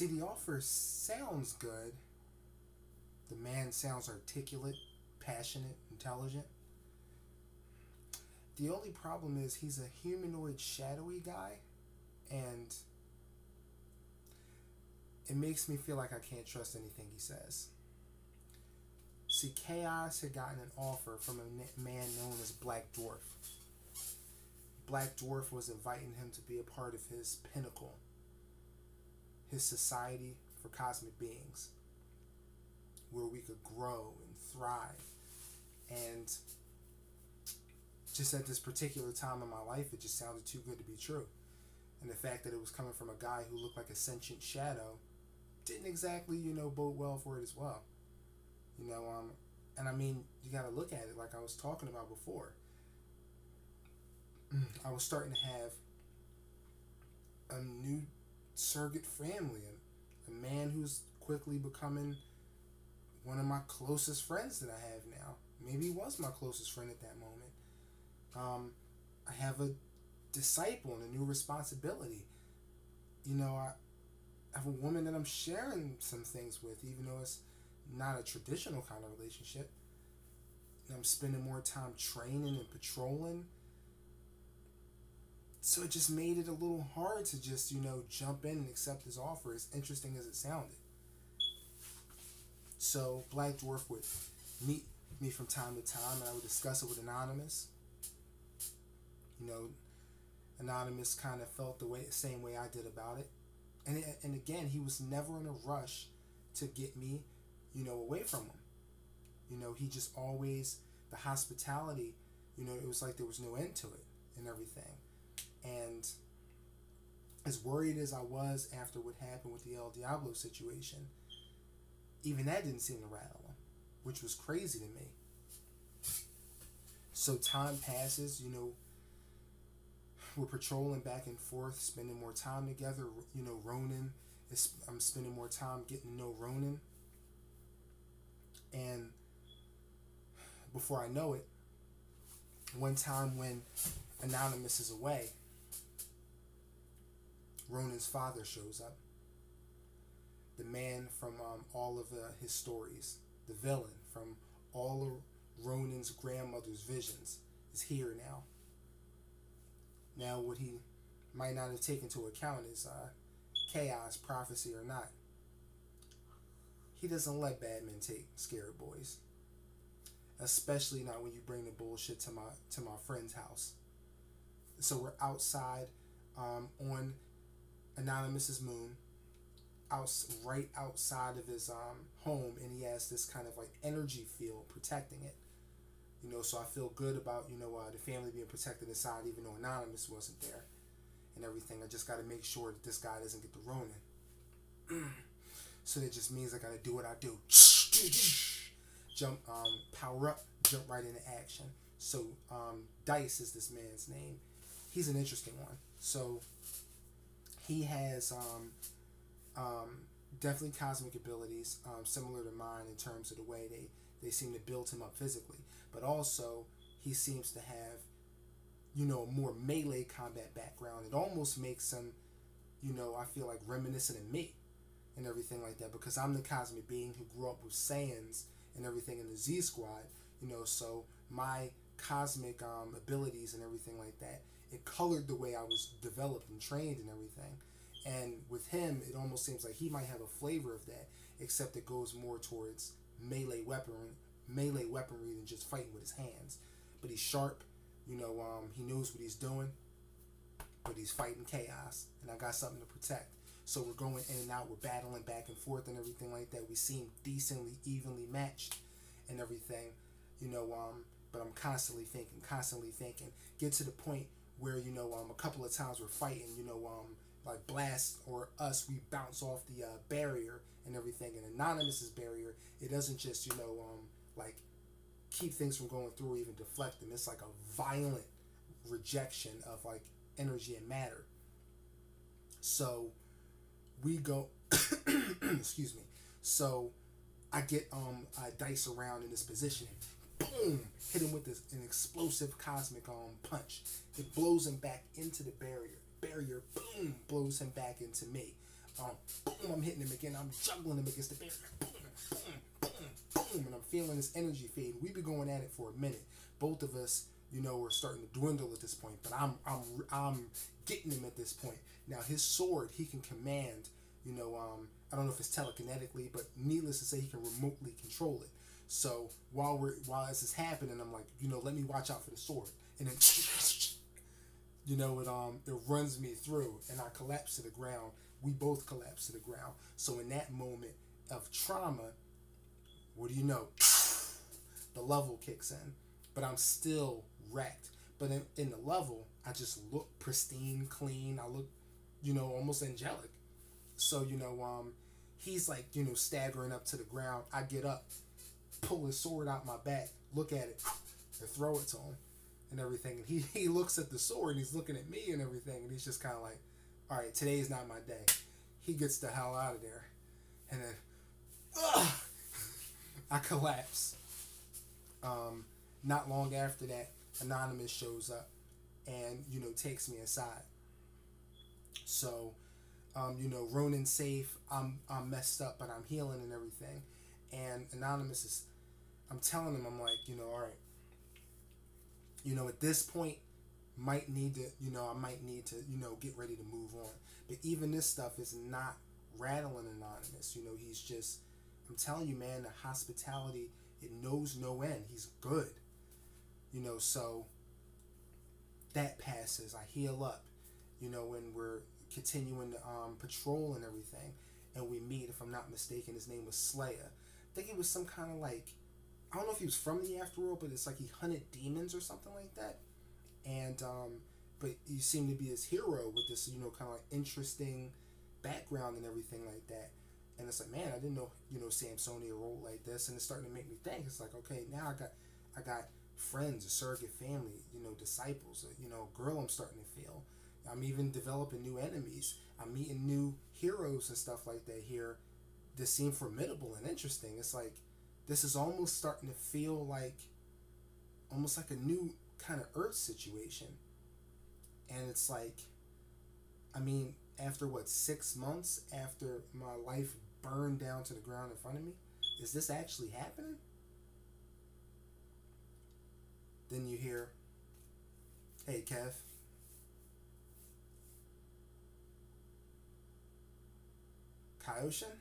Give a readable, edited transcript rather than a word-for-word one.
See, the offer sounds good. The man sounds articulate, passionate, intelligent. The only problem is he's a humanoid, shadowy guy, and it makes me feel like I can't trust anything he says. See, Chaos had gotten an offer from a man known as Black Dwarf. Black Dwarf was inviting him to be a part of his pinnacle, his society for cosmic beings, where we could grow and thrive. And just at this particular time in my life, it just sounded too good to be true. And the fact that it was coming from a guy who looked like a sentient shadow didn't exactly, bode well for it as well. And I mean, you got to look at it like I was talking about before. I was starting to have a new surrogate family, a man who's quickly becoming one of my closest friends that I have now. Maybe he was my closest friend at that moment. I have a disciple and a new responsibility. I have a woman that I'm sharing some things with, even though it's not a traditional kind of relationship. I'm spending more time training and patrolling. So it just made it a little hard to just, jump in and accept his offer, as interesting as it sounded. So Black Dwarf would meet me from time to time, and I would discuss it with Anonymous. Anonymous kind of felt the same way I did about it. And again, he was never in a rush to get me, away from him. He just always, the hospitality, it was like there was no end to it and everything. And as worried as I was after what happened with the El Diablo situation, even that didn't seem to rattle him, which was crazy to me. So time passes, we're patrolling back and forth, spending more time together. Ronan, I'm spending more time getting to know Ronan. And before I know it, one time when Anonymous is away, Ronan's father shows up. The man from all of his stories, the villain from all of Ronan's grandmother's visions, is here now. Now, what he might not have taken into account is chaos, prophecy, or not. He doesn't let bad men take scared boys, especially not when you bring the bullshit to my friend's house. So we're outside on Anonymous's moon, right outside of his home, and he has this kind of like energy field protecting it. So I feel good about the family being protected inside, even though Anonymous wasn't there and everything. I just got to make sure that this guy doesn't get the Ronin. So that just means I got to do what I do. Jump, power up, jump right into action. So Dice is this man's name. He's an interesting one. So he has definitely cosmic abilities, similar to mine in terms of the way they seem to build him up physically. But also, he seems to have, a more melee combat background. It almost makes him, I feel like reminiscent of me and everything like that, because I'm the cosmic being who grew up with Saiyans and everything in the Z Squad, so my cosmic abilities and everything like that, it colored the way I was developed and trained and everything. And with him, it almost seems like he might have a flavor of that, except it goes more towards melee weaponry than just fighting with his hands. But he's sharp, he knows what he's doing, but he's fighting chaos, and I got something to protect. So we're going in and out, we're battling back and forth and everything like that. We seem decently evenly matched and everything, but I'm constantly thinking, get to the point where, a couple of times we're fighting, like Blast or us, we bounce off the barrier and everything. And Anonymous's barrier, it doesn't just, like keep things from going through or even deflect them. It's like a violent rejection of like energy and matter. So we go, excuse me. So I get Dice around in this position. Boom! Hit him with an explosive cosmic punch. It blows him back into the barrier. Barrier, boom, blows him back into me. Boom, I'm hitting him again. I'm juggling him against the barrier. Boom, boom, boom, boom, and I'm feeling this energy fade. We've been going at it for a minute. Both of us, we're starting to dwindle at this point. But I'm getting him at this point. Now his sword, he can command. I don't know if it's telekinetically, but needless to say, he can remotely control it. So while this is happening, I'm like, let me watch out for the sword, and then, it runs me through, and I collapse to the ground. We both collapse to the ground. So in that moment of trauma, what do you know? The level kicks in, but I'm still wrecked. But in the level, I just look pristine, clean. I look, almost angelic. So, he's like, staggering up to the ground. I get up, pull his sword out my back, look at it, and throw it to him and everything. And he looks at the sword and he's looking at me and everything. And he's just kind of like, all right, today is not my day. He gets the hell out of there. And then, I collapse. Not long after that, Anonymous shows up and, takes me aside. So, Ronan's safe. I'm messed up, but I'm healing and everything. And Anonymous is, I'm telling him, I'm like, all right. At this point, I might need to, get ready to move on. But even this stuff is not rattling Anonymous. He's just, I'm telling you, man, the hospitality, it knows no end. He's good. So that passes. I heal up, when we're continuing the patrol and everything. And we meet, if I'm not mistaken, his name was Slayer. I think he was some kind of like, I don't know if he was from the afterworld, but it's like he hunted demons or something like that. And but he seemed to be his hero with this, kind of like interesting background and everything like that. And it's like, man, I didn't know, Samsonia rolled like this. And it's starting to make me think. It's like, okay, now I got friends, a surrogate family, disciples, girl I'm starting to feel. I'm even developing new enemies. I'm meeting new heroes and stuff like that here that seem formidable and interesting. It's like, this is almost starting to feel like almost like a new kind of Earth situation. And it's like, I mean, after 6 months after my life burned down to the ground in front of me, is this actually happening? Then you hear, hey, Kev. Kaioshin?